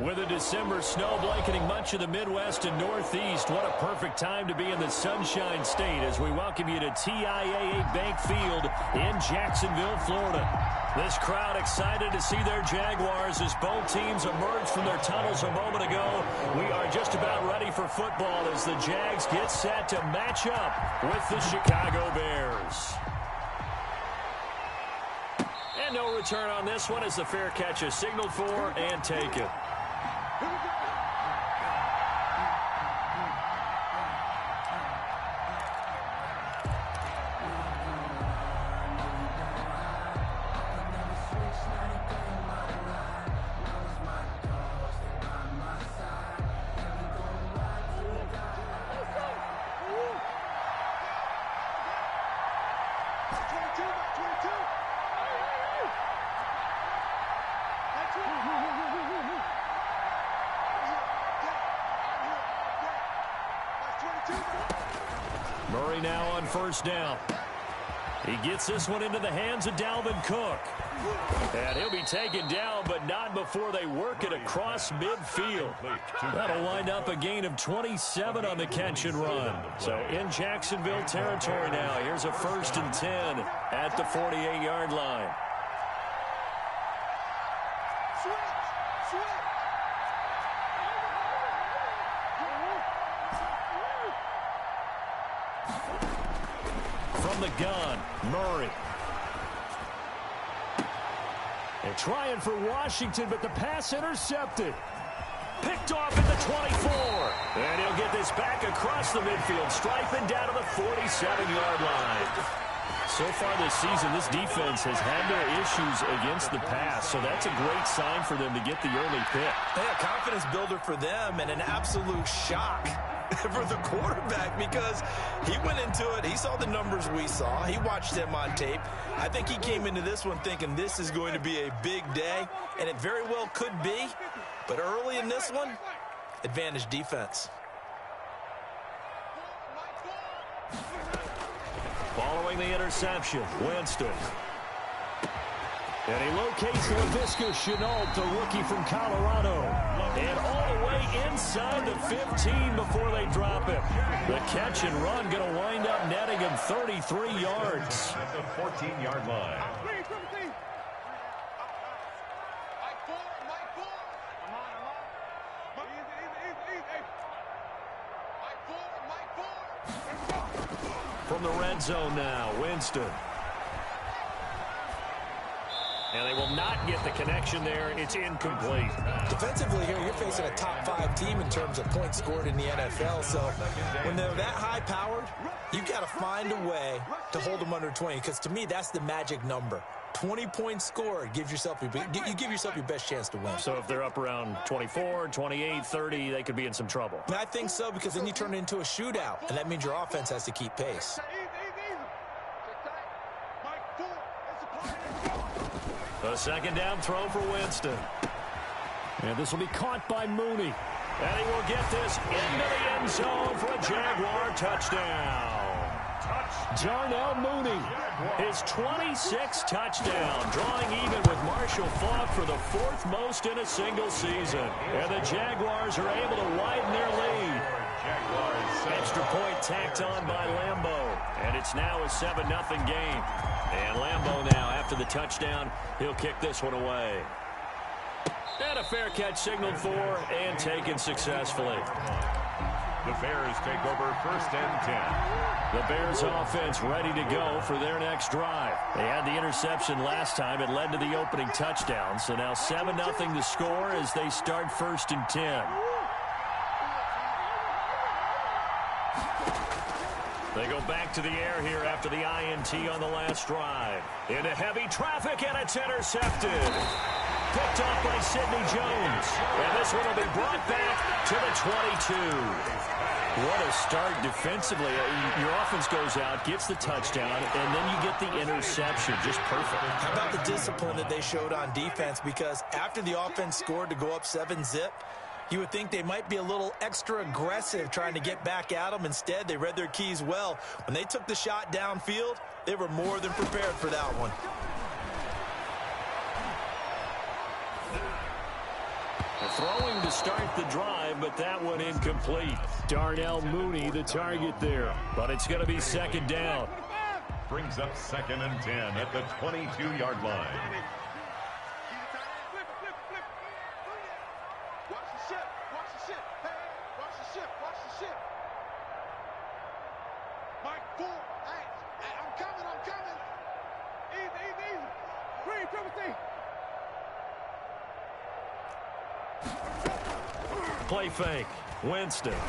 With a December snow blanketing much of the Midwest and Northeast, what a perfect time to be in the Sunshine State as we welcome you to TIAA Bank Field in Jacksonville, Florida. This crowd excited to see their Jaguars as both teams emerged from their tunnels a moment ago. We are just about ready for football as the Jags get set to match up with the Chicago Bears. And no return on this one as the fair catch is signaled for and taken. Murray now on first down. He gets this one into the hands of Dalvin Cook. And he'll be taken down, but not before they work it across midfield. That'll wind up a gain of 27 on the catch and run. So in Jacksonville territory now. Here's a 1st and 10 at the 48-yard line. From the gun, Murray. They're trying for Washington, but the pass intercepted. Picked off at the 24. And he'll get this back across the midfield stripe and down to the 47-yard line. So far this season, this defense has had their issues against the pass, so that's a great sign for them to get the early pick. Yeah, confidence builder for them and an absolute shock for the quarterback because he went into it. He saw the numbers we saw. He watched them on tape. I think he came into this one thinking this is going to be a big day, and it very well could be. But early in this one, advantage defense. Following the interception, Winston. And he locates LaVisca Chenault, the rookie from Colorado. And all the way inside the 15 before they drop it. The catch and run going to wind up netting him 33 yards. At the 14-yard line. From the red zone now, Winston. And they will not get the connection there. It's incomplete. Defensively here, you're facing a top-5 team in terms of points scored in the NFL. So when they're that high-powered, you've got to find a way to hold them under 20. Because to me, that's the magic number. 20 points scored gives yourself you give yourself your best chance to win. So if they're up around 24, 28, 30, they could be in some trouble. And I think so, because then you turn it into a shootout, and that means your offense has to keep pace. A second down throw for Winston. And this will be caught by Mooney. And he will get this into the end zone for a Jaguar touchdown. Darnell Mooney, his 26th touchdown, drawing even with Marshall Faulk for the 4th most in a single season. And the Jaguars are able to widen their lead. Extra point tacked on by Lambeau. And it's now a 7-0 game. And Lambeau now, after the touchdown, he'll kick this one away. And a fair catch signaled for and taken successfully. The Bears take over 1st and 10. The Bears offense ready to go for their next drive. They had the interception last time. It led to the opening touchdown. So now 7-0 to score as they start 1st and 10. They go back to the air here after the INT on the last drive. Into heavy traffic, and it's intercepted. Picked off by Sidney Jones. And this one will be brought back to the 22. What a start defensively. Your offense goes out, gets the touchdown, and then you get the interception. Just perfect. How about the discipline that they showed on defense? Because after the offense scored to go up 7-zip, you would think they might be a little extra aggressive trying to get back at them. Instead, they read their keys well. When they took the shot downfield, they were more than prepared for that one. Throwing to start the drive, but that one incomplete. Darnell Mooney, the target there. But it's going to be second down. Brings up 2nd and 10 at the 22-yard line. Watch the ship. Watch the ship. Hey, watch the ship. Watch the ship. Mike, 4. Hey, I'm coming. I'm coming. Easy. Green, triple T. Play fake. Winston.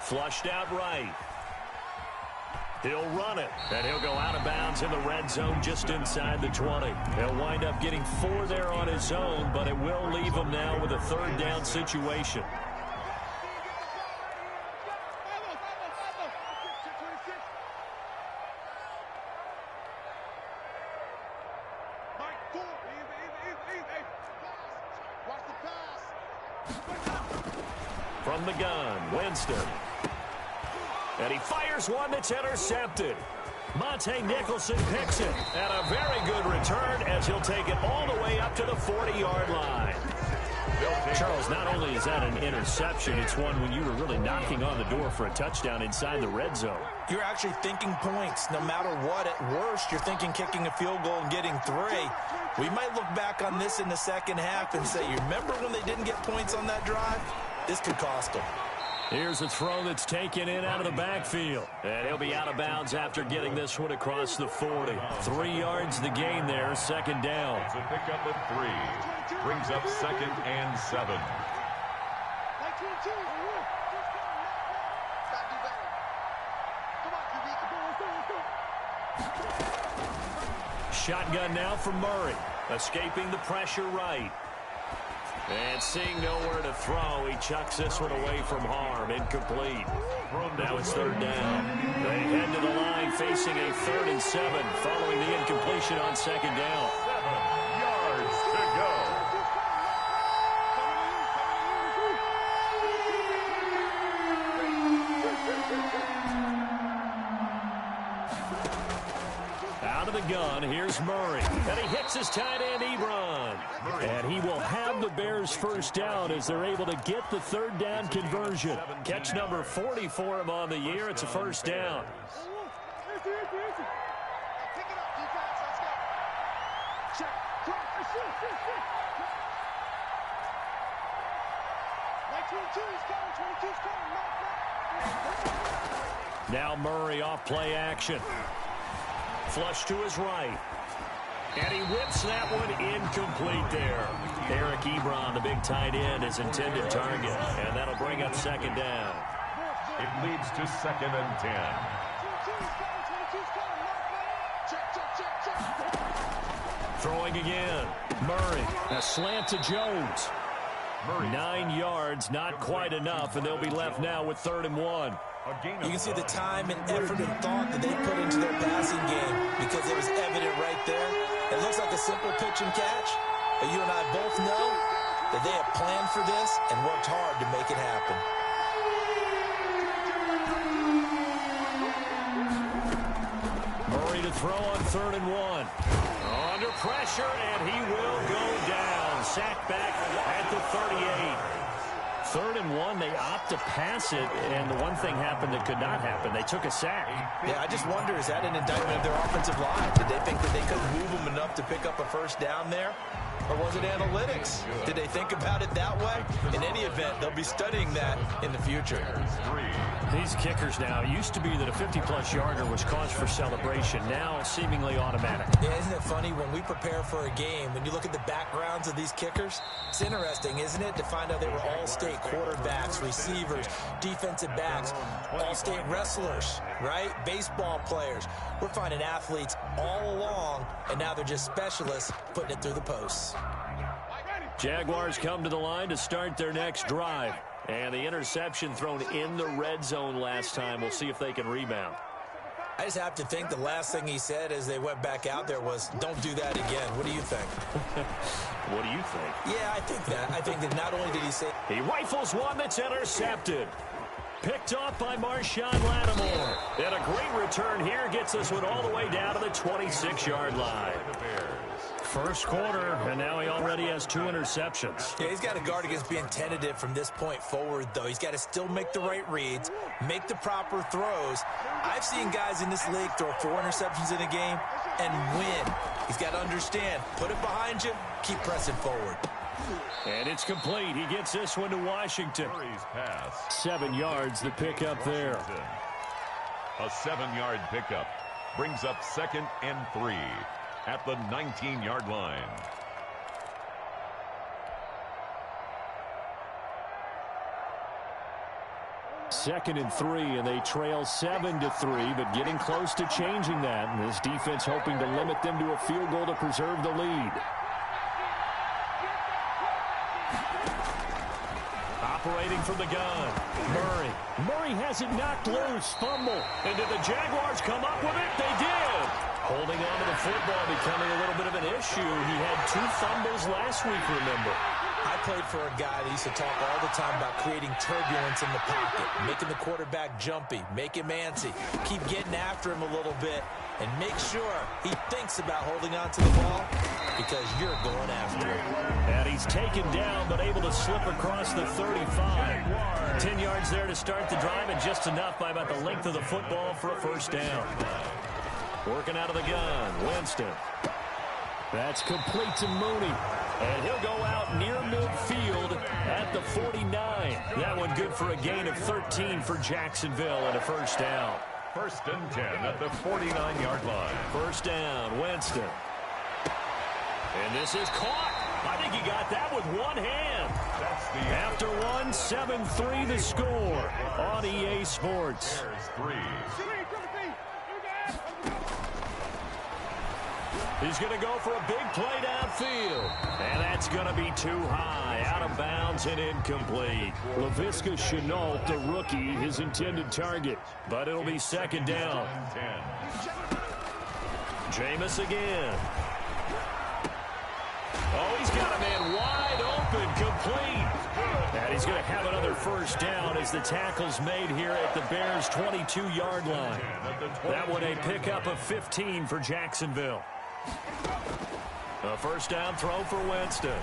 Flushed out right. He'll run it, and he'll go out of bounds in the red zone just inside the 20. He'll wind up getting 4 there on his own, but it will leave him now with a 3rd down situation. From the gun, Winston. And he fires one that's intercepted. Monte Nicholson picks it. And a very good return as he'll take it all the way up to the 40-yard line. Charles, not only is that an interception, it's one when you were really knocking on the door for a touchdown inside the red zone. You're actually thinking points. No matter what, at worst, you're thinking kicking a field goal and getting 3. We might look back on this in the second half and say, you remember when they didn't get points on that drive? This could cost them. Here's a throw that's taken in out of the backfield. And he'll be out of bounds after getting this one across the 40. 3 yards the gain there, 2nd down. It's a pickup of 3. Brings up 2nd and 7. Shotgun now for Murray. Escaping the pressure right. And seeing nowhere to throw, he chucks this one away from harm. Incomplete. Now it's 3rd down. They head to the line facing a 3rd and 7 following the incompletion on 2nd down. 7 yards to go. Out of the gun, here's Murray. And he hits his tight end, Ebron. And he will have the Bears' 1st down as they're able to get the 3rd down conversion. Catch number 40 for him on the year. It's a 1st down. Now Murray off play action. Flush to his right. And he whips that one incomplete there. Eric Ebron, the big tight end, his intended target. And that'll bring up 2nd down. It leads to 2nd and 10. Throwing again. Murray. A slant to Jones. 9 yards, not quite enough, and they'll be left now with 3rd and 1. You can see the time and effort and thought that they put into their passing game because it was evident right there. It looks like a simple pitch and catch, but you and I both know that they have planned for this and worked hard to make it happen. Murray to throw on 3rd and 1. Under pressure, and he will go down. Sacked back at the 38. 3rd and 1, they opt to pass it, and the one thing happened that could not happen. They took a sack. Yeah, I just wonder, is that an indictment of their offensive line? Did they think that they couldn't move them enough to pick up a 1st down there? Or was it analytics? Did they think about it that way? In any event, they'll be studying that in the future. These kickers now, it used to be that a 50-plus yarder was cause for celebration. Now, seemingly automatic. Yeah, isn't it funny when we prepare for a game, when you look at the backgrounds of these kickers, it's interesting, isn't it, to find out they were all-state quarterbacks, receivers, defensive backs, all-state wrestlers, right? Baseball players. We're finding athletes all along, and now they're just specialists putting it through the posts. Jaguars come to the line to start their next drive. And the interception thrown in the red zone last time. We'll see if they can rebound. I just have to think the last thing he said as they went back out there was, don't do that again. What do you think? What do you think? Yeah, I think that. I think that not only did he say... He rifles one that's intercepted. Picked off by Marshawn Lattimore. And a great return here gets this one all the way down to the 26-yard line. First quarter, and now he already has 2 interceptions. Yeah, he's got to guard against being tentative from this point forward, though. He's got to still make the right reads, make the proper throws. I've seen guys in this league throw 4 interceptions in a game and win. He's got to understand, put it behind you, keep pressing forward. And it's complete. He gets this one to Washington. 7 yards, the pickup there. A 7-yard pickup brings up 2nd and 3 at the 19-yard line. Second and 3, and they trail 7-3, but getting close to changing that. And this defense hoping to limit them to a field goal to preserve the lead. Operating from the gun, Murray. Murray has it knocked loose. Fumble. And did the Jaguars come up with it? They did. Holding on to the football becoming a little bit of an issue. He had 2 fumbles last week, remember. I played for a guy that used to talk all the time about creating turbulence in the pocket, making the quarterback jumpy, make him antsy, keep getting after him a little bit, and make sure he thinks about holding on to the ball because you're going after him. And he's taken down but able to slip across the 35. 10 yards there to start the drive, and just enough by about the length of the football for a first down. Working out of the gun, Winston. That's complete to Mooney. And he'll go out near midfield at the 49. That one good for a gain of 13 for Jacksonville and a first down. 1st and 10 at the 49-yard line. First down, Winston. And this is caught. I think he got that with one hand. That's the After one, 7-3 the score on EA Sports. Bears 3. He's going to go for a big play downfield. And that's going to be too high. Out of bounds and incomplete. Laviska Shenault, the rookie, his intended target. But it'll be 2nd down. Jameis again. Oh, he's got a man wide open, complete. And he's going to have another first down as the tackle's made here at the Bears' 22-yard line. That one a pickup of 15 for Jacksonville. A first down throw for Winston.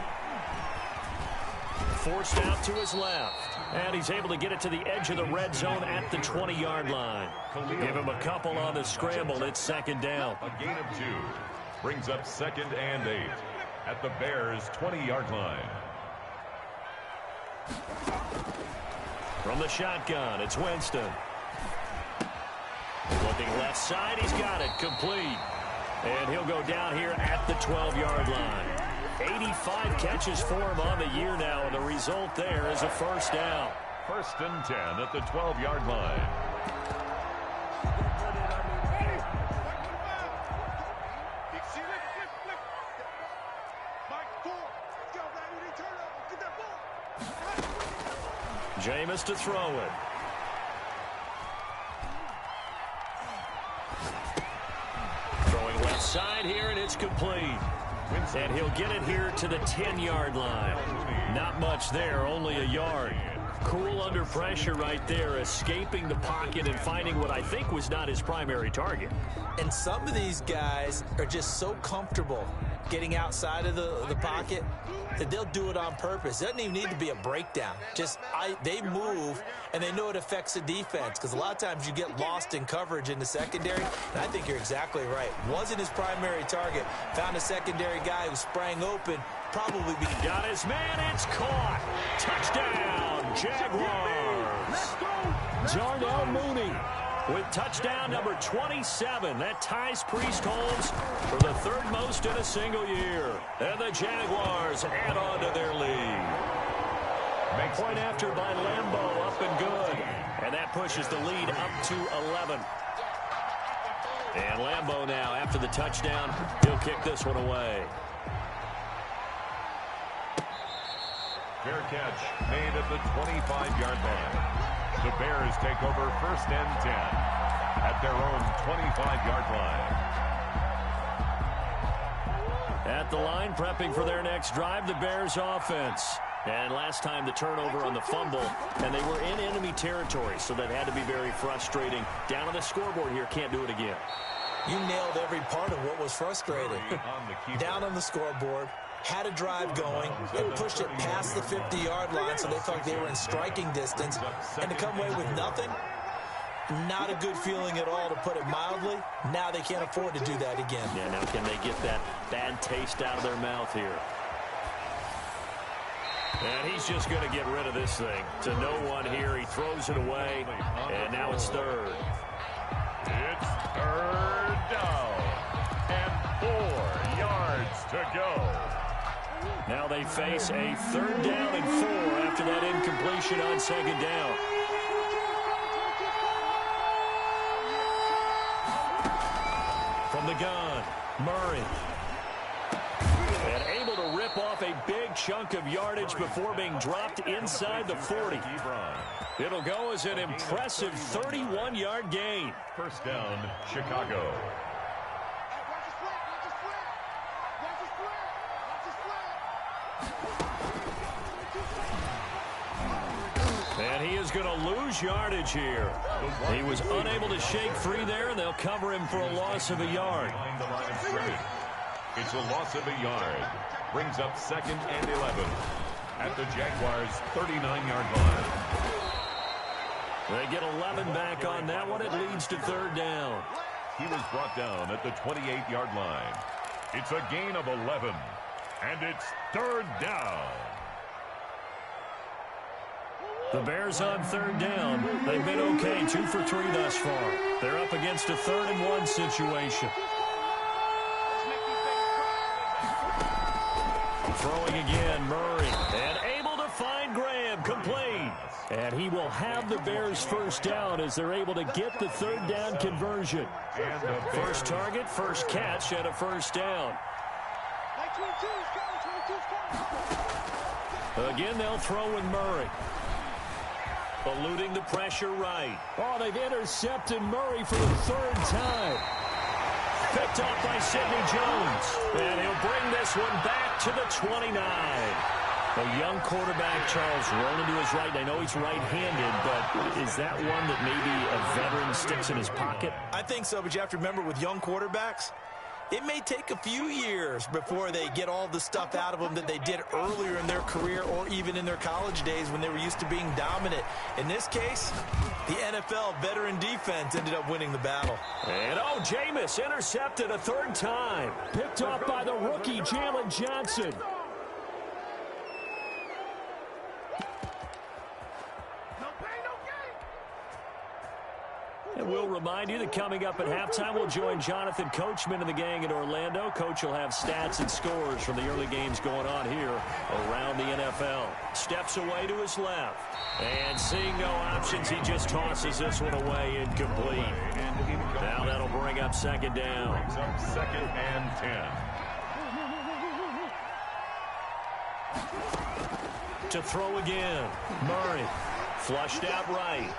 Forced out to his left. And he's able to get it to the edge of the red zone at the 20-yard line. Give him a couple on the scramble. It's 2nd down. A gain of 2 brings up 2nd and 8 at the Bears' 20-yard line. From the shotgun, it's Winston. Looking left side, he's got it. Complete. And he'll go down here at the 12-yard line. 85 catches for him on the year now, and the result there is a first down. 1st and 10 at the 12-yard line. Jameis to throw it. Throwing left side here, and it's complete. And he'll get it here to the 10-yard line. Not much there, only a yard. Cool under pressure right there, escaping the pocket and finding what I think was not his primary target. And some of these guys are just so comfortable getting outside of the pocket that they'll do it on purpose. It doesn't even need to be a breakdown. They move, and they know it affects the defense, because a lot of times you get lost in coverage in the secondary, and I think you're exactly right. Wasn't his primary target. Found a secondary guy who sprang open, probably got his man, it's caught. Touchdown, Jaguars. Darnell Mooney with touchdown number 27. That ties Priest Holmes for the 3rd most in a single year. And the Jaguars add on to their lead. Point after by Lambeau, up and good. And that pushes the lead up to 11. And Lambeau now, after the touchdown, he'll kick this one away. Fair catch made at the 25-yard line. The Bears take over 1st and 10 at their own 25-yard line. At the line, prepping for their next drive, the Bears offense. And last time the turnover on the fumble, and they were in enemy territory, so that had to be very frustrating. Down on the scoreboard here, can't do it again. You nailed every part of what was frustrating. Down on the scoreboard, had a drive going, and pushed it past the 50-yard line so they thought they were in striking distance. And to come away with nothing, not a good feeling at all, to put it mildly. Now they can't afford to do that again. Yeah, now can they get that bad taste out of their mouth here? And he's just going to get rid of this thing. To no one here. He throws it away, and now it's third. It's third down and 4 yards to go. Now they face a third down and 4 after that incompletion on second down. From the gun, Murray. And able to rip off a big chunk of yardage before being dropped inside the 40. It'll go as an impressive 31-yard gain. First down, Chicago. And he is going to lose yardage here. He was unable to shake free there, and they'll cover him for a loss of a yard. It's a loss of a yard. Brings up 2nd and 11 at the Jaguars' 39-yard line. They get 11 back on that one. It leads to third down. He was brought down at the 28-yard line. It's a gain of 11, and it's third down. The Bears on third down. They've been okay, 2 for 3 thus far. They're up against a 3rd and 1 situation. Throwing again, Murray. And able to find Graham, complete. And he will have the Bears first down as they're able to get the third down conversion. First target, first catch, and a first down. Again, they'll throw with Murray. Eluding the pressure right. Oh, they've intercepted Murray for the 3rd time. Picked off by Sidney Jones. And he'll bring this one back to the 29. A young quarterback, Charles, rolling to his right. I know he's right-handed, but is that one that maybe a veteran sticks in his pocket? I think so, but you have to remember with young quarterbacks, it may take a few years before they get all the stuff out of them that they did earlier in their career or even in their college days when they were used to being dominant. In this case, the NFL veteran defense ended up winning the battle. And, oh, Jameis intercepted a 3rd time. Picked off by the rookie, Jalen Johnson. And we'll remind you that coming up at halftime, we'll join Jonathan Coachman and the gang in Orlando. Coach will have stats and scores from the early games going on here around the NFL. Steps away to his left. And seeing no options, he just tosses this one away, incomplete. Now that'll bring up second down. Brings up 2nd and 10. To throw again, Murray. Flushed out right.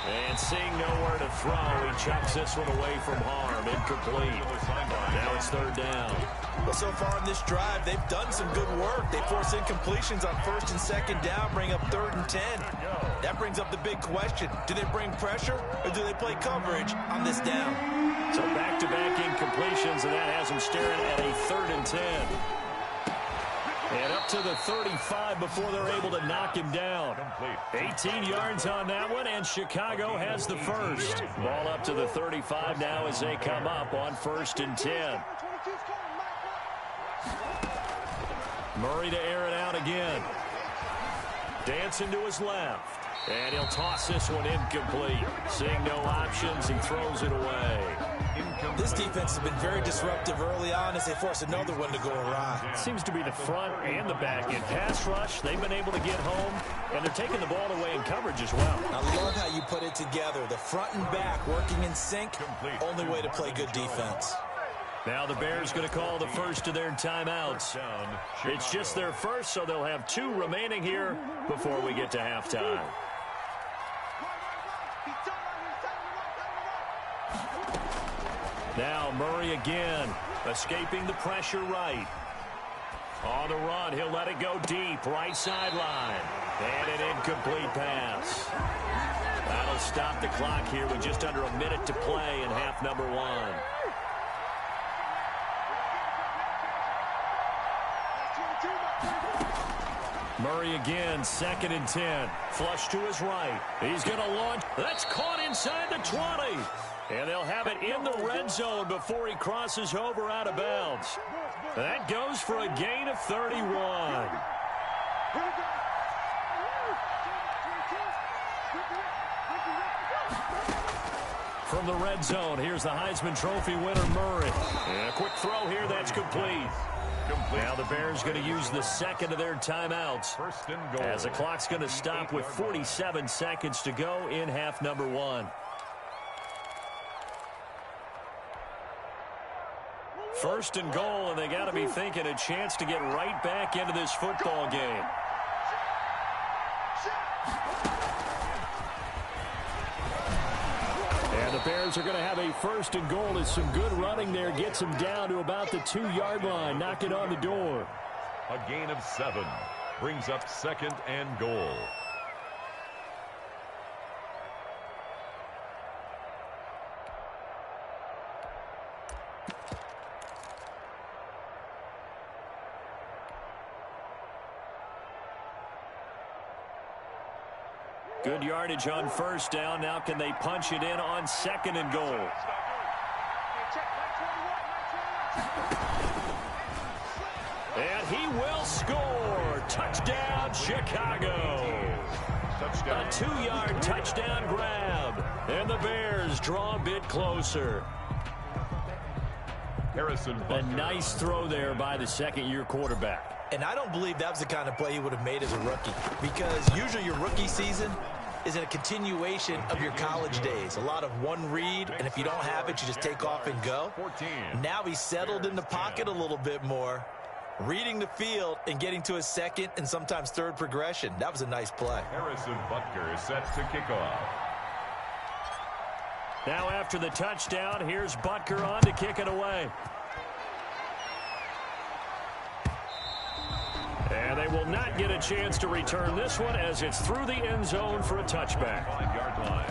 And seeing nowhere to throw, he chucks this one away from harm. Incomplete. Now it's third down. Well, so far in this drive, they've done some good work. They force incompletions on 1st and 2nd down, bring up 3rd and 10. That brings up the big question. Do they bring pressure or do they play coverage on this down? So back-to-back incompletions, and that has them staring at a 3rd and 10. And up to the 35 before they're able to knock him down. 18 yards on that one, and Chicago has the first. Ball up to the 35 now as they come up on 1st and 10. Murray to air it out again. Dancing to his left. And he'll toss this one incomplete. Seeing no options, he throws it away. This defense has been very disruptive early on as they force another one to go awry. It seems to be the front and the back end. Pass rush, they've been able to get home, and they're taking the ball away in coverage as well. I love how you put it together. The front and back working in sync, only way to play good defense. Now the Bears going to call the first of their timeouts. It's just their first, so they'll have 2 remaining here before we get to halftime. Now Murray again, escaping the pressure right. On the run, he'll let it go deep, right sideline. And an incomplete pass. That'll stop the clock here with just under a minute to play in half number one. Murray again, 2nd and 10. Flush to his right. He's going to launch. That's caught inside the 20. And they'll have it in the red zone before he crosses over out of bounds. That goes for a gain of 31. From the red zone, here's the Heisman Trophy winner, Murray. And a quick throw here, that's complete. Now the Bears going to use the second of their timeouts as the clock's going to stop with 47 seconds to go in half number one. First and goal, and they got to be thinking a chance to get right back into this football game. And the Bears are going to have a first and goal as some good running there gets them down to about the 2-yard line. Knock it on the door. A gain of 7 brings up 2nd and goal. Good yardage on first down. Now can they punch it in on 2nd and goal? And he will score. Touchdown, Chicago. A 2-yard touchdown grab. And the Bears draw a bit closer. A nice throw there by the second-year quarterback. And I don't believe that was the kind of play he would have made as a rookie, because usually your rookie season is a continuation of your college days. A lot of one read, and if you don't have it, you just take off and go. Now he's settled in the pocket a little bit more, reading the field and getting to his second and sometimes third progression. That was a nice play. Harrison Butker is set to kick off. Now after the touchdown, here's Butker on to kick it away. And they will not get a chance to return this one as it's through the end zone for a touchback. 5-yard line.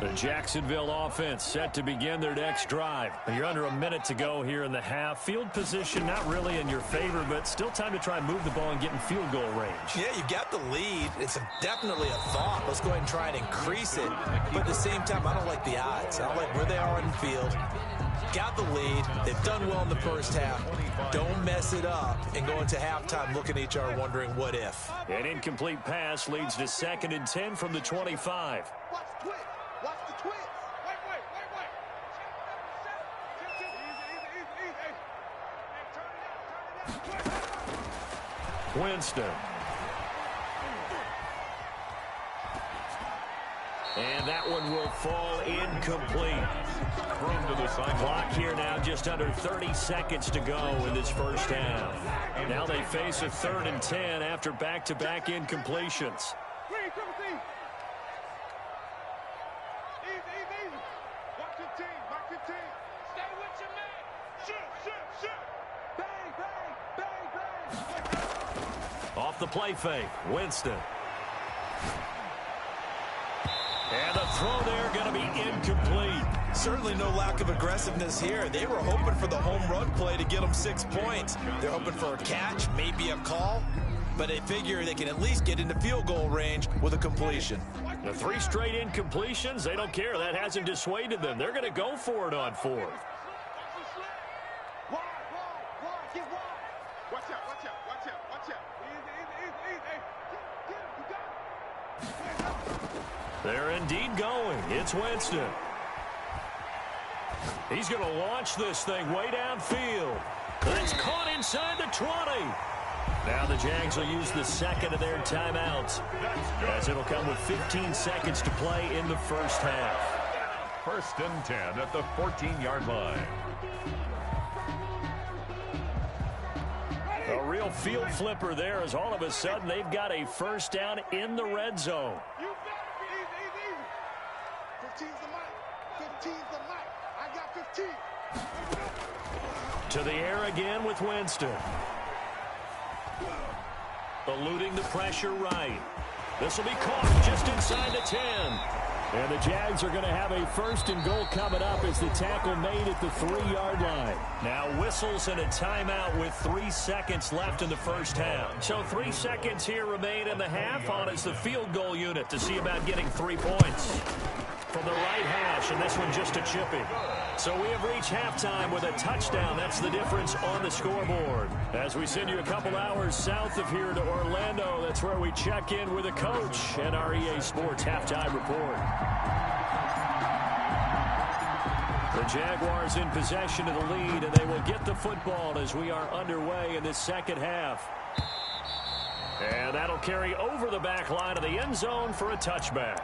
The Jacksonville offense set to begin their next drive. You're under a minute to go here in the half. Field position not really in your favor, but still time to try and move the ball and get in field goal range. Yeah, you got the lead. It's definitely a thought. Let's go ahead and try and increase it. But at the same time, I don't like the odds. I don't like where they are on the field. Got the lead. They've done well in the first half. Don't mess it up and go into halftime looking at each other wondering what if. An incomplete pass leads to 2nd and 10 from the 25. Watch the twist. Wait. Easy. Winston. And that one will fall incomplete. Thrown to the sideline. Clock here now just under 30 seconds to go in this first half. Now they face a 3rd and 10 after back-to-back incompletions. Off the play fake, Winston. And the throw there going to be incomplete. Certainly no lack of aggressiveness here. They were hoping for the home run play to get them 6 points. They're hoping for a catch, maybe a call, but they figure they can at least get into field goal range with a completion. The 3 straight incompletions, they don't care. That hasn't dissuaded them. They're going to go for it on 4th. They're indeed going. It's Winston. He's going to launch this thing way downfield. That's caught inside the 20. Now the Jags will use the second of their timeouts, as it'll come with 15 seconds to play in the first half. 1st and 10 at the 14-yard line. A real field flipper there, as all of a sudden they've got a first down in the red zone. You easy. 15's the mic. 15's the mic. I got 15. To the air again with Winston. Eluding the pressure right. This will be caught just inside the 10. And the Jags are going to have a 1st and goal coming up as the tackle made at the 3-yard line. Now whistles and a timeout with 3 seconds left in the first half. So 3 seconds here remain in the half on as the field goal unit to see about getting 3 points. From the right hash, and this one just a chippy. So we have reached halftime with a touchdown. That's the difference on the scoreboard. As we send you a couple hours south of here to Orlando, that's where we check in with a coach and our EA Sports halftime report. The Jaguars in possession of the lead, and they will get the football as we are underway in this second half. And that'll carry over the back line of the end zone for a touchback.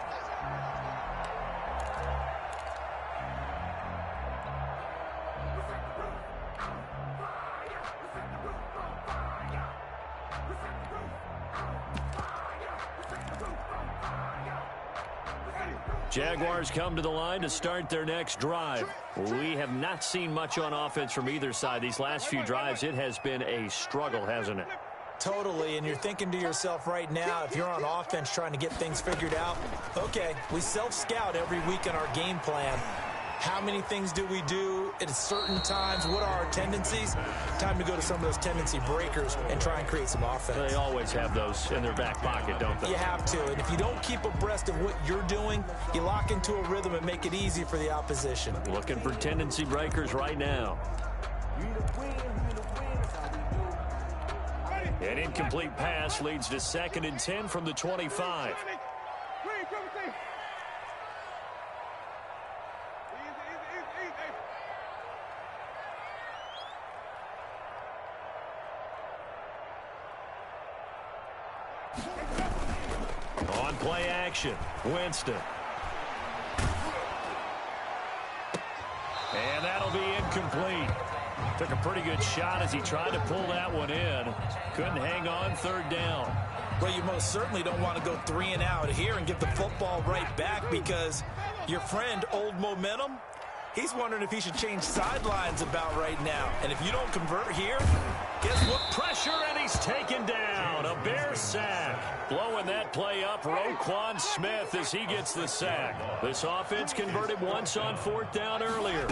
Jaguars come to the line to start their next drive. We have not seen much on offense from either side. These last few drives, it has been a struggle, hasn't it? Totally, and you're thinking to yourself right now, if you're on offense trying to get things figured out, okay, we self-scout every week in our game plan. How many things do we do at certain times? What are our tendencies? Time to go to some of those tendency breakers and try and create some offense. They always have those in their back pocket, don't they? You have to, and if you don't keep abreast of what you're doing, you lock into a rhythm and make it easy for the opposition. Looking for tendency breakers right now. An incomplete pass leads to 2nd and 10 from the 25. On play action, Winston. And that'll be incomplete. Took a pretty good shot as he tried to pull that one in. Couldn't hang on 3rd down. Well, you most certainly don't want to go 3 and out here and give the football right back, because your friend, Old Momentum, he's wondering if he should change sidelines about right now. And if you don't convert here, guess what? Pressure, and he's taken down. A Bear sack. Blowing that play up, Roquan Smith, as he gets the sack. This offense converted once on 4th down earlier.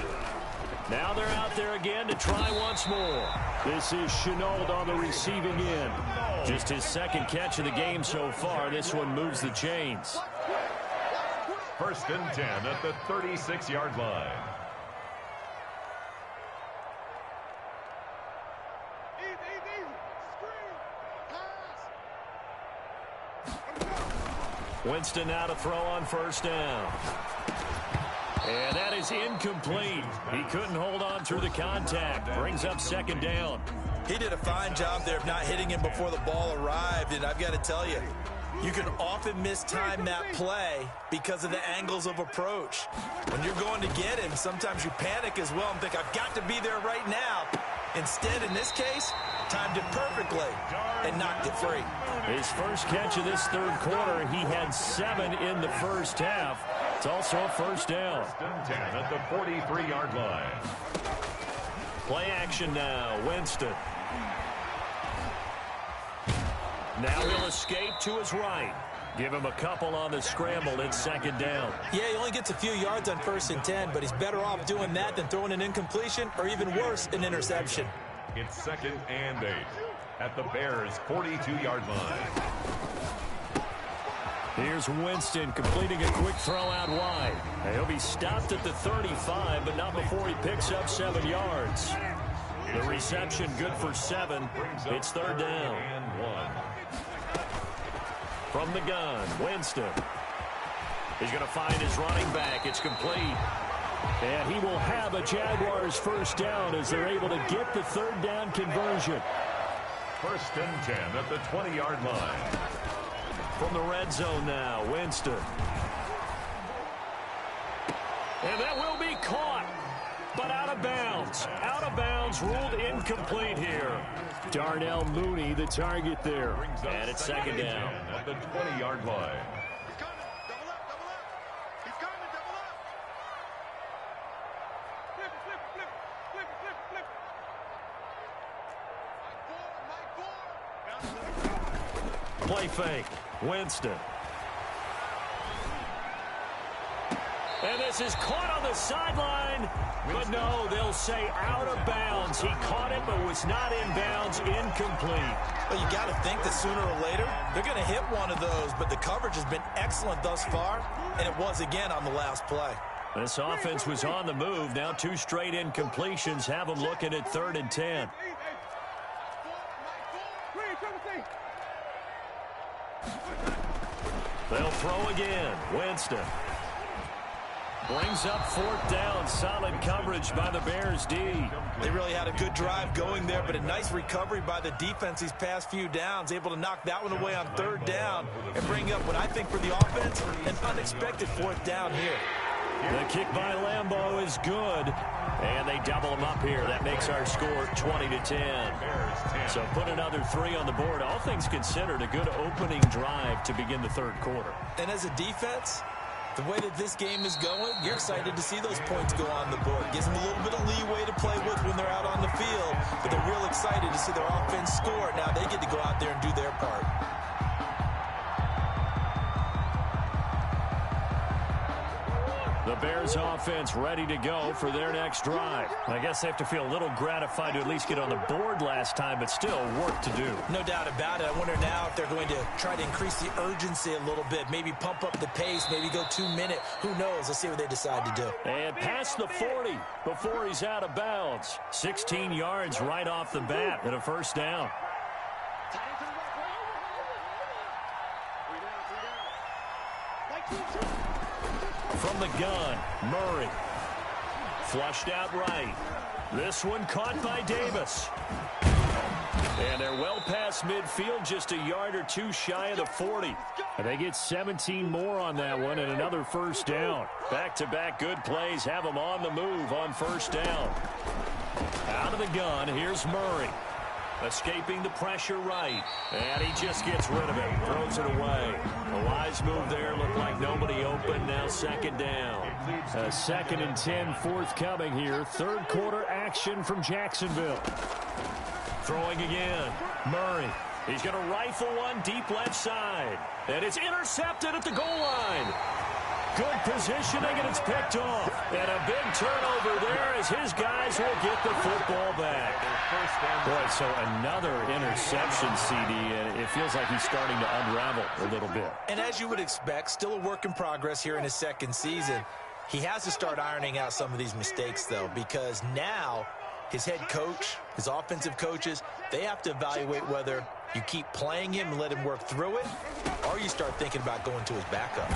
Now they're out there again to try once more. This is Chenault on the receiving end. Just his 2nd catch of the game so far. This one moves the chains. 1st and 10 at the 36-yard line. Winston now to throw on 1st down. And that is incomplete. He couldn't hold on through the contact. Brings up 2nd down. He did a fine job there of not hitting him before the ball arrived, and I've got to tell you, you can often mistime that play because of the angles of approach. When you're going to get him, sometimes you panic as well and think, I've got to be there right now. Instead, in this case, timed it perfectly and knocked it free. His first catch of this 3rd quarter, he had 7 in the first half. It's also a 1st down. 1st and 10 at the 43-yard line. Play action now, Winston. Now he'll escape to his right. Give him a couple on the scramble. It's 2nd down. Yeah, he only gets a few yards on 1st and 10, but he's better off doing that than throwing an incompletion or even worse, an interception. It's 2nd and 8 at the Bears' 42-yard line. Here's Winston completing a quick throw out wide. He'll be stopped at the 35, but not before he picks up 7 yards. The reception good for 7. It's 3rd down. And 1. From the gun, Winston. He's going to find his running back. It's complete. And he will have a Jaguars 1st down as they're able to get the 3rd down conversion. First and 10 at the 20-yard line. From the red zone now, Winston. And that will be caught, but out of bounds. Out of bounds, ruled incomplete here. Darnell Mooney, the target there. And it's second down. At the 20-yard line. He's coming. Double up, double up. He's coming, double up. Flip it, flip it, flip it, flip it, flip it, flip it. Mike 4, Mike 4. Play fake. Winston. And this is caught on the sideline. But no, they'll say out of bounds. He caught it, but was not in bounds. Incomplete. Well, you got to think that sooner or later, they're going to hit one of those. But the coverage has been excellent thus far, and it was again on the last play. This offense was on the move. Now 2 straight incompletions have them looking at 3rd and 10. They'll throw again. Winston brings up 4th down. Solid coverage by the Bears D. They really had a good drive going there, but a nice recovery by the defense these past few downs, able to knock that one away on 3rd down and bring up what I think for the offense, an unexpected 4th down here. The kick by Lambeau is good, and they double them up here. That makes our score 20-10. So put another 3 on the board. All things considered, a good opening drive to begin the 3rd quarter. And as a defense, the way that this game is going, you're excited to see those points go on the board. Gives them a little bit of leeway to play with when they're out on the field, but they're real excited to see their offense score. Now they get to go out there and do their part. The Bears offense ready to go for their next drive. I guess they have to feel a little gratified to at least get on the board last time, but still work to do. No doubt about it. I wonder now if they're going to try to increase the urgency a little bit, maybe pump up the pace, maybe go 2-minute. Who knows? Let's see what they decide to do. And past the 40 before he's out of bounds. 16 yards right off the bat and a 1st down. From the gun, Murray. Flushed out right. This one caught by Davis. And they're well past midfield, just a yard or 2 shy of the 40. And they get 17 more on that one and another 1st down. Back-to-back good plays have them on the move on 1st down. Out of the gun, here's Murray. Escaping the pressure right. And he just gets rid of it. Throws it away. A wise move there. Looked like nobody open. Now 2nd down. 2nd and 10 forthcoming here. 3rd quarter action from Jacksonville. Throwing again. Murray. He's going to rifle one deep left side. And it's intercepted at the goal line. Good positioning, and it's picked off. And a big turnover there as his guys will get the football back. Boy, so another interception, CD, and it feels like he's starting to unravel a little bit. And as you would expect, still a work in progress here in his 2nd season. He has to start ironing out some of these mistakes, though, because now his head coach, his offensive coaches, they have to evaluate whether you keep playing him and let him work through it, or you start thinking about going to his backup.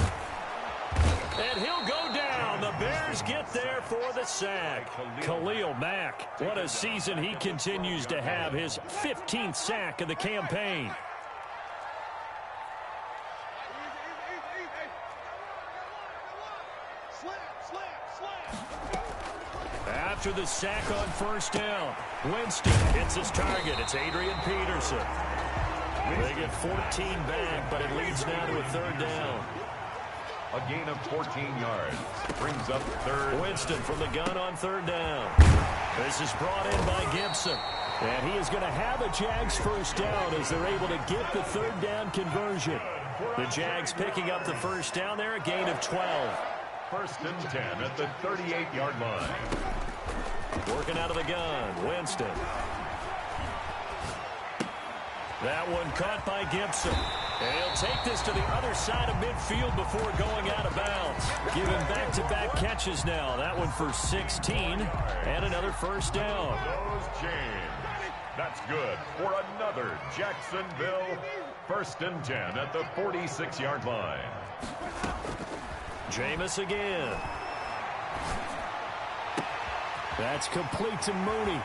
And he'll go down. The Bears get there for the sack. Khalil Mack, what a season he continues to have. His 15th sack of the campaign. After the sack on 1st down, Winston hits his target. It's Adrian Peterson. They get 14 back, but it leads now to a 3rd down. A gain of 14 yards. Brings up 3rd. Winston from the gun on 3rd down. This is brought in by Gibson. And he is going to have a Jags 1st down as they're able to get the 3rd down conversion. The Jags picking up the 1st down there, a gain of 12. 1st and 10 at the 38-yard line. Working out of the gun, Winston. That one caught by Gibson. And he'll take this to the other side of midfield before going out of bounds. Giving back-to-back catches now. That one for 16 and another 1st down. Goes James. That's good for another Jacksonville 1st and 10 at the 46-yard line. Jameis again. That's complete to Mooney.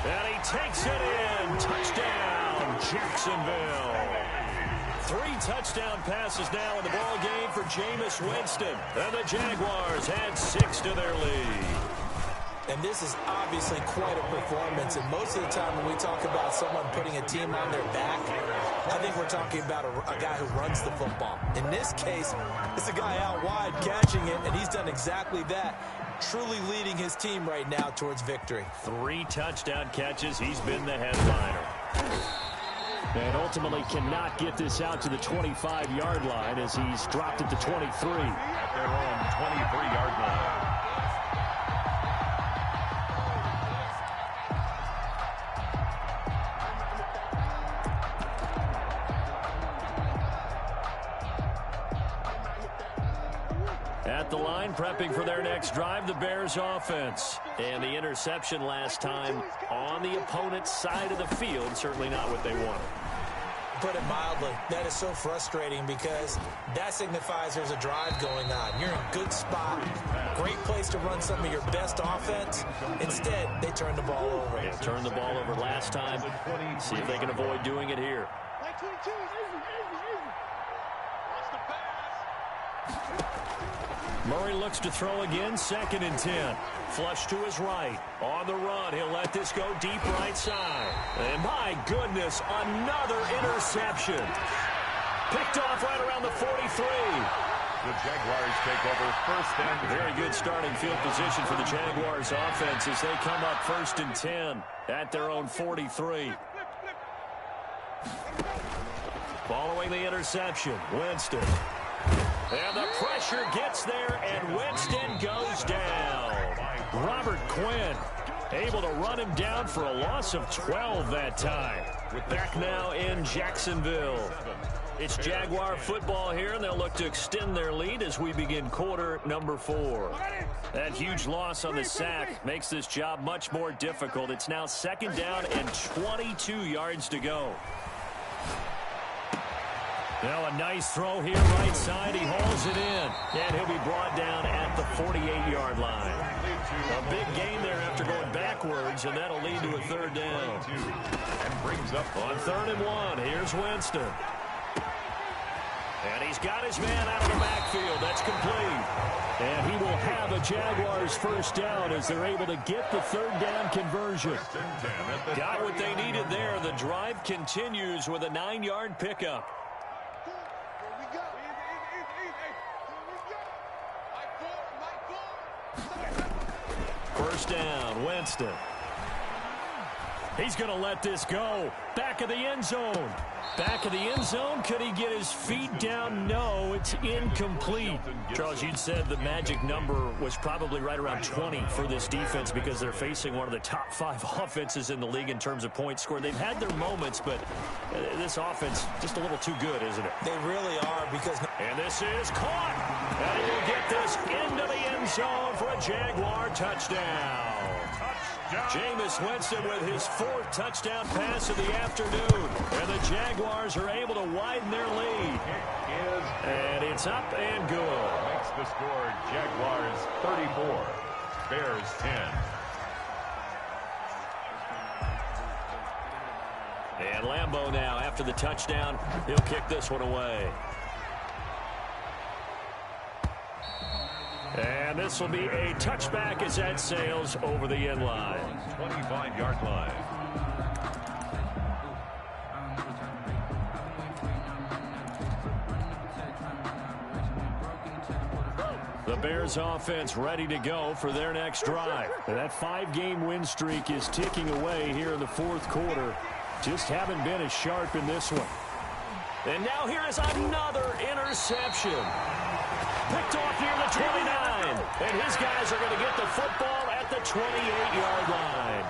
And he takes it in. Touchdown, Jacksonville. 3 touchdown passes now in the ball game for Jameis Winston. And the Jaguars add 6 to their lead. And this is obviously quite a performance. And most of the time when we talk about someone putting a team on their back, I think we're talking about a guy who runs the football. In this case, it's a guy out wide catching it, and he's done exactly that, truly leading his team right now towards victory. 3 touchdown catches. He's been the headliner. And ultimately cannot get this out to the 25-yard line as he's dropped it to 23. At their own 23-yard line. At the line, prepping for their next drive, the Bears offense. And the interception last time on the opponent's side of the field, certainly not what they wanted. Put it mildly, that is so frustrating because that signifies there's a drive going on. You're in a good spot, great place to run some of your best offense. Instead, they turn the ball over. Yeah, turned the ball over last time. See if they can avoid doing it here. Like 22 is easy. Watch the pass. Murray looks to throw again, 2nd and 10. Flush to his right. On the run, he'll let this go deep right side. And my goodness, another interception. Picked off right around the 43. The Jaguars take over 1st and 10. Very good starting field position for the Jaguars offense as they come up 1st and 10 at their own 43. Following the interception, Winston. And the pressure gets there, and Winston goes down. Robert Quinn able to run him down for a loss of 12 that time. Back now in Jacksonville. It's Jaguar football here, and they'll look to extend their lead as we begin quarter number 4. That huge loss on the sack makes this job much more difficult. It's now 2nd down and 22 yards to go. Now a nice throw here right side. He hauls it in. And he'll be brought down at the 48-yard line. A big gain there after going backwards, and that'll lead to a 3rd down. And brings up on 3rd and 1. Here's Winston. And he's got his man out of the backfield. That's complete. And he will have a Jaguars 1st down as they're able to get the 3rd down conversion. Got what they needed there. The drive continues with a 9-yard pickup. First down, Winston. He's going to let this go. Back of the end zone. Back of the end zone. Could he get his feet down? No, it's incomplete. Charles, you'd said the magic number was probably right around 20 for this defense because they're facing one of the top 5 offenses in the league in terms of points scored. They've had their moments, but this offense just a little too good, isn't it? They really are because... And this is caught. And he will get this into the end zone for a Jaguar touchdown. Jameis Winston with his 4th touchdown pass of the afternoon. And the Jaguars are able to widen their lead. And it's up and good. Makes the score Jaguars 34, Bears 10. And Lambeau now, after the touchdown, he'll kick this one away. And this will be a touchback as that sails over the end line. 25-yard line. The Bears offense ready to go for their next drive. And that 5-game win streak is ticking away here in the 4th quarter. Just haven't been as sharp in this one. And now here is another interception. Picked off near the 29. And his guys are going to get the football at the 28-yard line.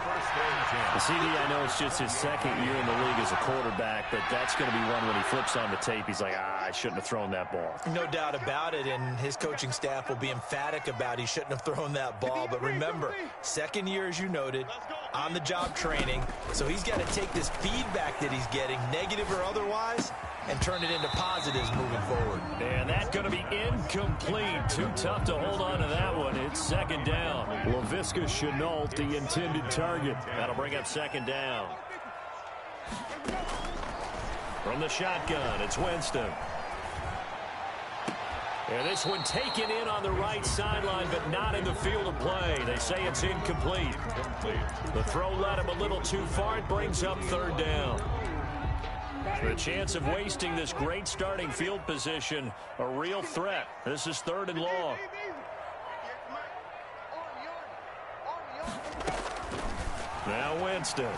The CD, I know it's just his 2nd year in the league as a quarterback, but that's going to be one when he flips on the tape. He's like, I shouldn't have thrown that ball. No doubt about it, and his coaching staff will be emphatic about he shouldn't have thrown that ball. But remember, 2nd year, as you noted, on-the-job training. So he's got to take this feedback that he's getting, negative or otherwise, and turn it into positives moving forward. And that's going to be incomplete. Too tough to hold on to that one. It's second down. Laviska Shenault, the intended target. That'll bring up second down. From the shotgun, it's Winston. And this one taken in on the right sideline, but not in the field of play. They say it's incomplete. The throw led him a little too far. It brings up third down. The chance of wasting this great starting field position, a real threat. This is third and long. Now Winston.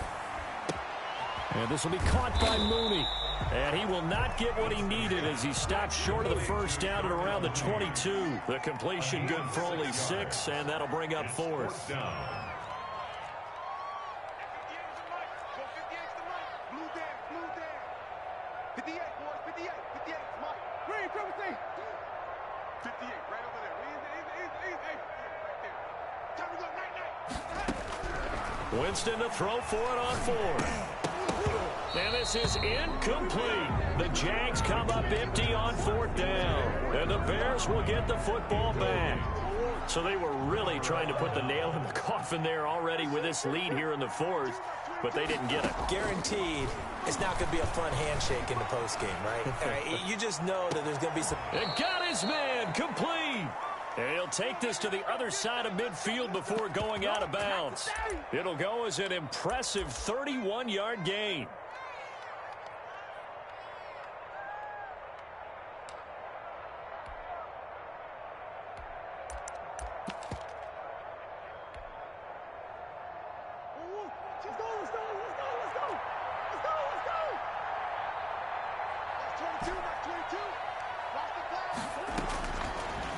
And this will be caught by Mooney. And he will not get what he needed as he stopped short of the first down at around the 22. The completion good for only 6, and that'll bring up fourth. Winston to throw for it on fourth. And this is incomplete. The Jags come up empty on fourth down. And the Bears will get the football back. So they were really trying to put the nail in the coffin there already with this lead here in the fourth, but they didn't get it. Guaranteed it's not going to be a fun handshake in the postgame, right? You just know that there's going to be some... And got his man complete. And he'll take this to the other side of midfield before going out of bounds. It'll go as an impressive 31-yard gain.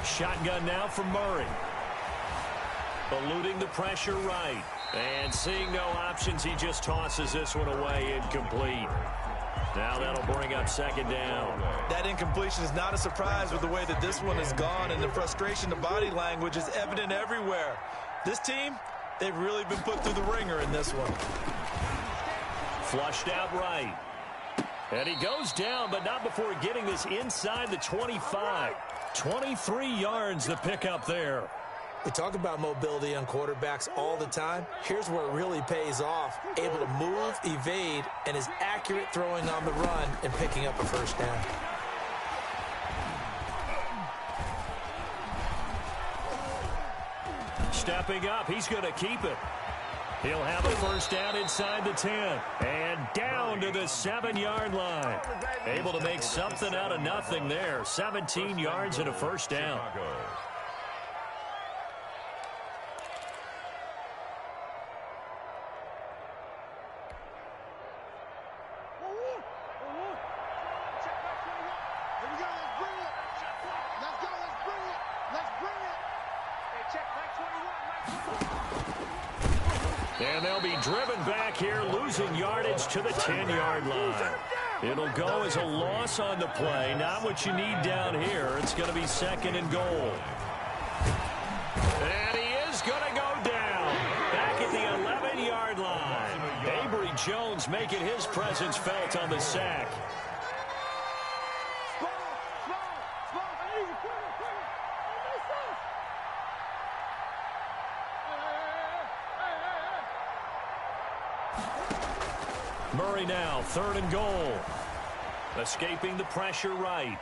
Shotgun now from Murray. Eluding the pressure right. And seeing no options, he just tosses this one away incomplete. Now that'll bring up second down. That incompletion is not a surprise with the way that this one has gone, and the frustration, the body language is evident everywhere. This team, they've really been put through the ringer in this one. Flushed out right. And he goes down, but not before getting this inside the 25. 23 yards the pickup there. We talk about mobility on quarterbacks all the time. Here's where it really pays off. Able to move, evade, and is accurate throwing on the run and picking up a first down. Stepping up, he's going to keep it. He'll have a first down inside the 10. And down to the 7-yard line. Able to make something out of nothing there. 17 yards and a first down. And they'll be driven back here, losing yardage to the 10-yard line. It'll go as a loss on the play. Not what you need down here. It's going to be second and goal. And he is going to go down. Back at the 11-yard line. Avery Jones making his presence felt on the sack. Murray now, third and goal. Escaping the pressure right.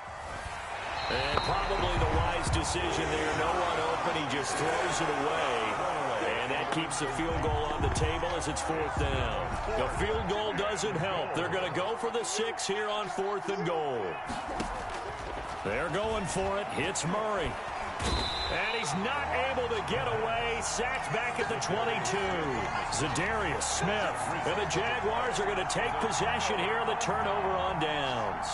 And probably the wise decision there. No one open. He just throws it away. And that keeps the field goal on the table as it's fourth down. The field goal doesn't help. They're going to go for the 6 here on fourth and goal. They're going for it. Hits Murray. And he's not able to get away. Sacked back at the 22. Zadarius Smith. And the Jaguars are going to take possession here on the turnover on downs.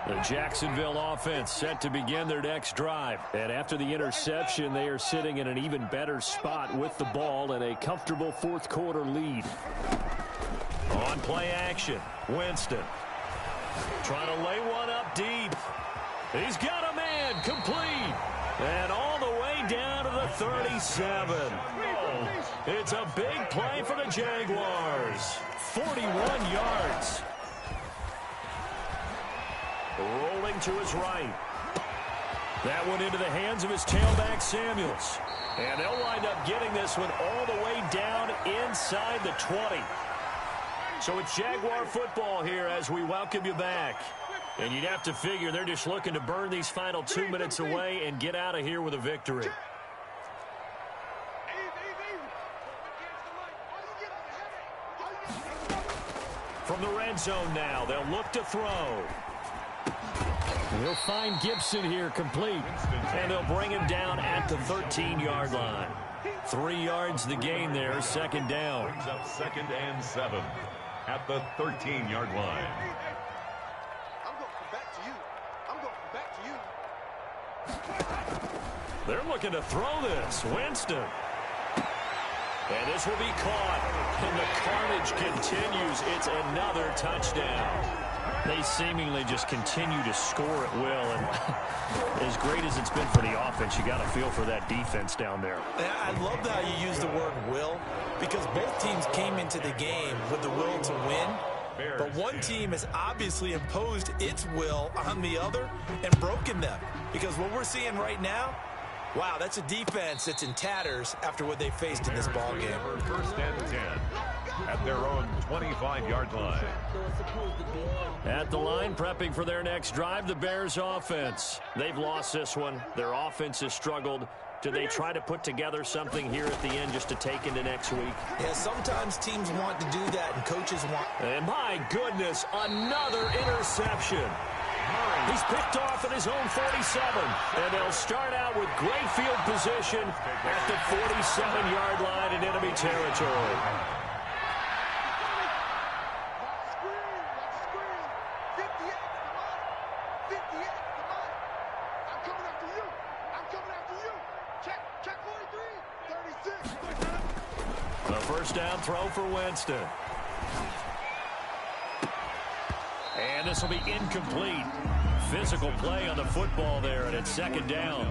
The Jacksonville offense set to begin their next drive. And after the interception, they are sitting in an even better spot with the ball and a comfortable fourth quarter lead. On play action, Winston. Trying to lay one up deep. He's got a man complete. And all the way down to the 37. It's a big play for the Jaguars. 41 yards. Rolling to his right. That one into the hands of his tailback, Samuels. And they'll wind up getting this one all the way down inside the 20. So it's Jaguar football here as we welcome you back. And you'd have to figure they're just looking to burn these final 2 minutes away and get out of here with a victory. From the red zone now, they'll look to throw. He'll find Gibson here complete. And they'll bring him down at the 13-yard line. 3 yards the gain there, second down. Brings up 2nd and 7 at the 13-yard line. I'm going back to you. I'm going back to you. They're looking to throw this. Winston. And this will be caught. And the carnage continues. It's another touchdown. They seemingly just continue to score at will. And as great as it's been for the offense, you got to feel for that defense down there. Yeah, I love how you use the word will, because both teams came into the game with the will to win. But one team has obviously imposed its will on the other and broken them. Because what we're seeing right now, wow, that's a defense that's in tatters after what they faced in this ballgame. 1st and 10 at their own 25-yard line. At the line, prepping for their next drive, the Bears offense. They've lost this one. Their offense has struggled. Do they try to put together something here at the end just to take into next week? Yeah, sometimes teams want to do that and coaches want. And my goodness, another interception. He's picked off at his own 47. And they'll start out with great field position at the 47-yard line in enemy territory. Down throw for Winston. And this will be incomplete. Physical play on the football there, and it's 2nd down.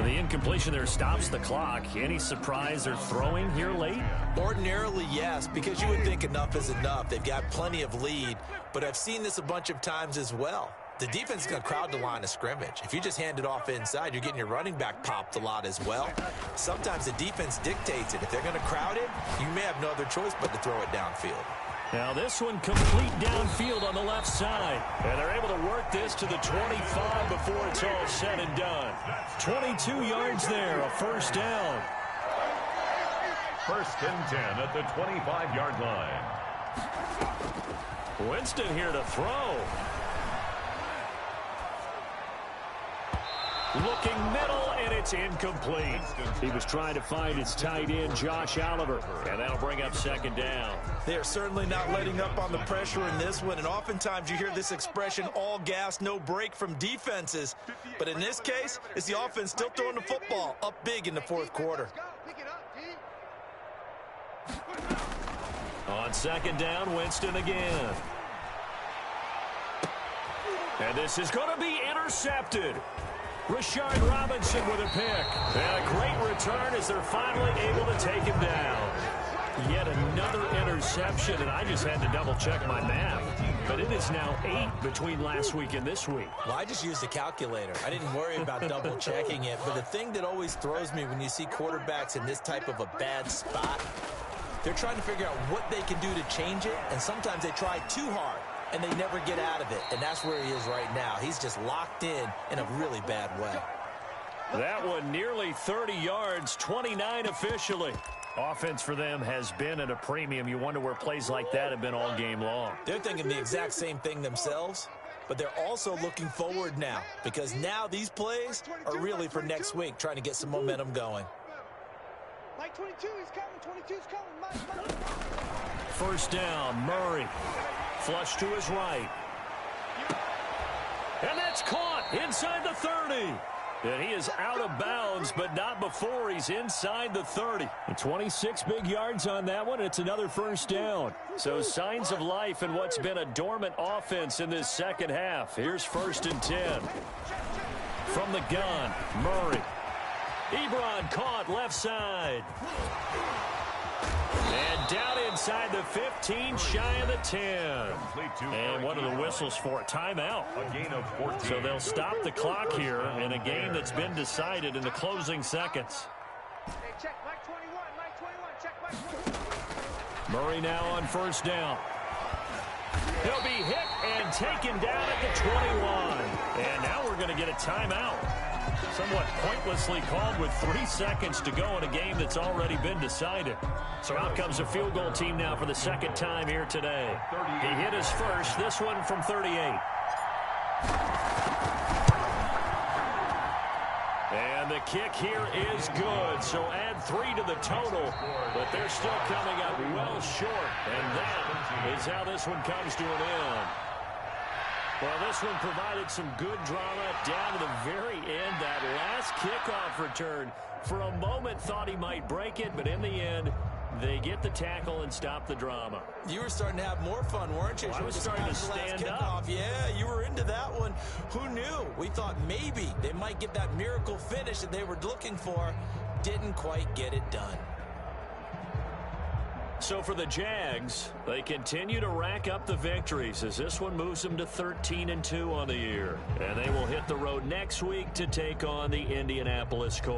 The incompletion there stops the clock. Any surprise they're throwing here late? Ordinarily, yes, because you would think enough is enough. They've got plenty of lead, but I've seen this a bunch of times as well. The defense is going to crowd the line of scrimmage. If you just hand it off inside, you're getting your running back popped a lot as well. Sometimes the defense dictates it. If they're going to crowd it, you may have no other choice but to throw it downfield. Now this one complete downfield on the left side. And they're able to work this to the 25 before it's all said and done. 22 yards there, a 1st down. 1st and 10 at the 25-yard line. Winston here to throw. Looking middle, and it's incomplete. He was trying to find his tight end, Josh Oliver, and that'll bring up 2nd down. They are certainly not letting up on the pressure in this one, and oftentimes you hear this expression, all gas, no break from defenses. But in this case, it's the offense still throwing the football up big in the 4th quarter. On 2nd down, Winston again. And this is going to be intercepted. Rashard Robinson with a pick. And a great return as they're finally able to take him down. Yet another interception, and I just had to double-check my math. But it is now 8 between last week and this week. Well, I just used a calculator. I didn't worry about double-checking it. But the thing that always throws me when you see quarterbacks in this type of a bad spot, they're trying to figure out what they can do to change it, and sometimes they try too hard. And they never get out of it, and that's where he is right now. He's just locked in a really bad way. That one nearly 30 yards, 29 officially. Offense for them has been at a premium. You wonder where plays like that have been all game long. They're thinking the exact same thing themselves, but they're also looking forward now, because now these plays are really for next week, trying to get some momentum going. Mike 22 is coming, 22 is coming, Mike. 1st down, Murray. Flush to his right. And that's caught inside the 30. And he is out of bounds, but not before he's inside the 30. 26 big yards on that one. It's another 1st down. So signs of life in what's been a dormant offense in this 2nd half. Here's 1st and 10. From the gun, Murray. Ebron caught left side. And down inside the 15, shy of the 10. And what are the whistles for? Timeout. A gain of 14. So they'll stop the clock here in a game that's been decided in the closing seconds. Hey, check Mike 21, Mike 21, check Mike 21. Murray now on first down. He'll be hit and taken down at the 21. And now we're going to get a timeout. Somewhat pointlessly called with 3 seconds to go in a game that's already been decided. So out comes a field goal team now for the second time here today. He hit his first, this one from 38. And the kick here is good, so add 3 to the total, but they're still coming up well short, and that is how this one comes to an end. Well, this one provided some good drama down to the very end. That last kickoff return, for a moment thought he might break it, but in the end, they get the tackle and stop the drama. You were starting to have more fun, weren't you? Well, I was starting to stand up. Yeah, you were into that one. Who knew? We thought maybe they might get that miracle finish that they were looking for. Didn't quite get it done. So for the Jags, they continue to rack up the victories as this one moves them to 13-2 on the year. And they will hit the road next week to take on the Indianapolis Colts.